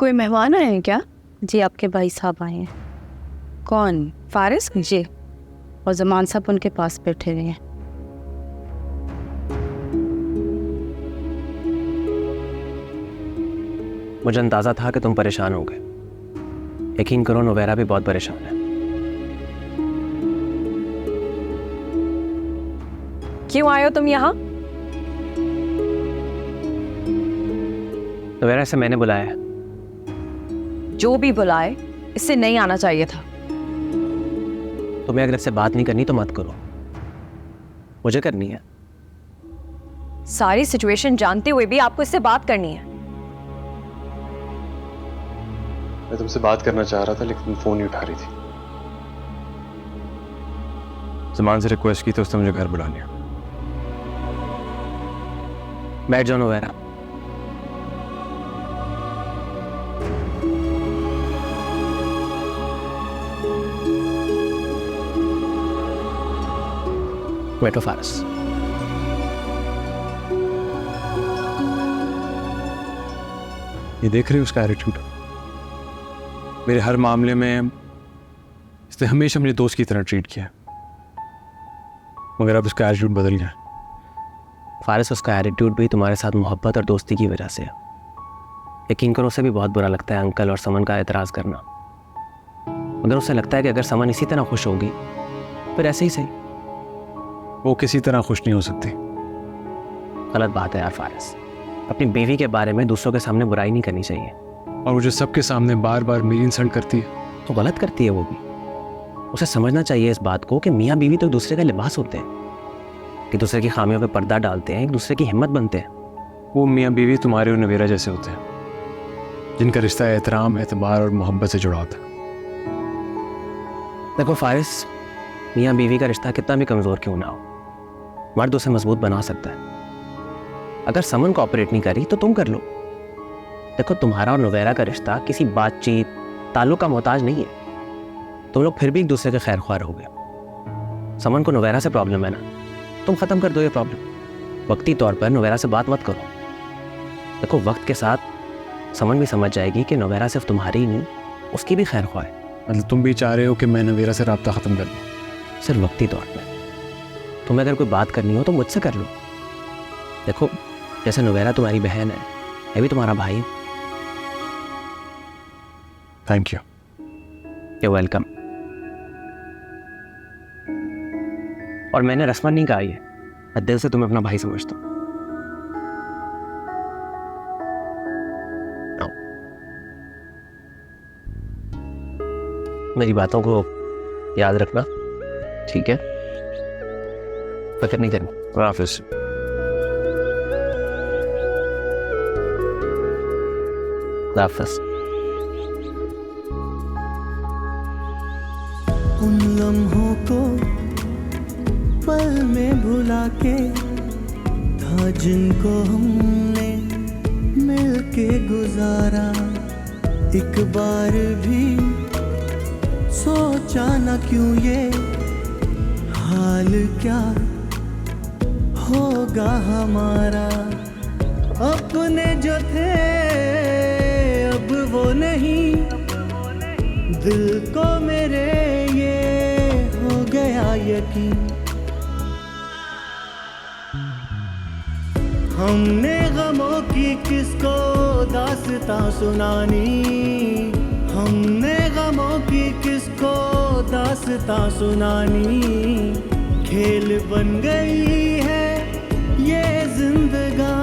कोई मेहमान आए हैं क्या? जी आपके भाई साहब आए हैं। कौन? फारिस? जी, और जमान साहब उनके पास बैठे हुए हैं। मुझे अंदाजा था कि तुम परेशान हो गए। यकीन करो नोवेरा भी बहुत परेशान है। क्यों आए हो तुम यहाँ? नोवेरा से मैंने बुलाया है। जो भी बुलाए, इससे नहीं आना चाहिए था। तुम्हें अगर इससे बात नहीं करनी तो मत करो, मुझे करनी है। सारी सिचुएशन जानते हुए भी आपको इससे बात करनी है। मैं तुमसे बात करना चाह रहा था लेकिन तुम फोन नहीं उठा रही थी। जमान से रिक्वेस्ट की तो उसने मुझे घर बुला लिया। बैठ जाओ नोवेरा। बैठो फारस। ये देख रही हो उसका एटीट्यूड? मेरे हर मामले में इसने हमेशा मुझे दोस्त की तरह ट्रीट किया, मगर अब उसका एटीट्यूड बदल गया। फारिस, उसका एटीट्यूड भी तुम्हारे साथ मोहब्बत और दोस्ती की वजह से है। यकीन करो उसे भी बहुत बुरा लगता है अंकल और समन का एतराज़ करना, मगर उसे लगता है कि अगर समन इसी तरह खुश होगी फिर ऐसे ही सही। वो किसी तरह खुश नहीं हो सकती। गलत बात है यार फारिस, अपनी बीवी के बारे में दूसरों के सामने बुराई नहीं करनी चाहिए। और मुझे सबके सामने बार बार मेरी इंसल्ट करती है। तो गलत करती है वो भी। उसे समझना चाहिए इस बात को कि मियाँ बीवी तो एक दूसरे का लिबास होते हैं, एक दूसरे की खामियों पे पर्दा डालते हैं, एक दूसरे की हिम्मत बनते हैं। वो मियाँ बीवी तुम्हारे और नवेरा जैसे होते हैं, जिनका रिश्ता एहतराम, एतबार और मोहब्बत से जुड़ा होता है। देखो फारिस, मियाँ बीवी का रिश्ता कितना भी कमज़ोर क्यों ना हो, मर्द उसे मजबूत बना सकता है। अगर समन कोऑपरेट नहीं करी तो तुम कर लो। देखो तुम्हारा और नोवेरा का रिश्ता किसी बातचीत ताल्लुक का मोहताज नहीं है। तुम लोग फिर भी एक दूसरे के खैर ख्वाह रहोगे। समन को नोवेरा से प्रॉब्लम है ना, तुम ख़त्म कर दो ये प्रॉब्लम। वक्ती तौर पर नोवेरा से बात मत करो। देखो वक्त के साथ समन भी समझ जाएगी कि नोवेरा सिर्फ तुम्हारी ही नहीं, उसकी भी खैर ख्वाह है। मतलब तुम भी चाह रहे हो कि मैं नवेरा से राब्ता ख़त्म कर दूँ? सिर्फ वक्ती तौर पर। तुम्हें अगर कोई बात करनी हो तो मुझसे कर लो। देखो जैसे नोवेरा तुम्हारी बहन है, मैं भी तुम्हारा भाई। Thank you. You welcome. और मैंने रस्मन नहीं कहा, ये मैं दिल से तुम्हें अपना भाई समझता हूँ। मेरी बातों को याद रखना, ठीक है? फिक्र नहीं करनी। हाफिज़। हाफिज़। उन लम्हों को पल में भुला के था जिनको हमने मिलके गुजारा, एक बार भी सोचा न क्यों ये हाल क्या होगा हमारा। अपने जो थे अब वो नहीं, दिल को मेरे ये हो गया यकीन। हमने गमों की किसको दास्तां सुनानी, हमने गमों की किसको दास्तां सुनानी। खेल बन गई है ये जिंदगानी।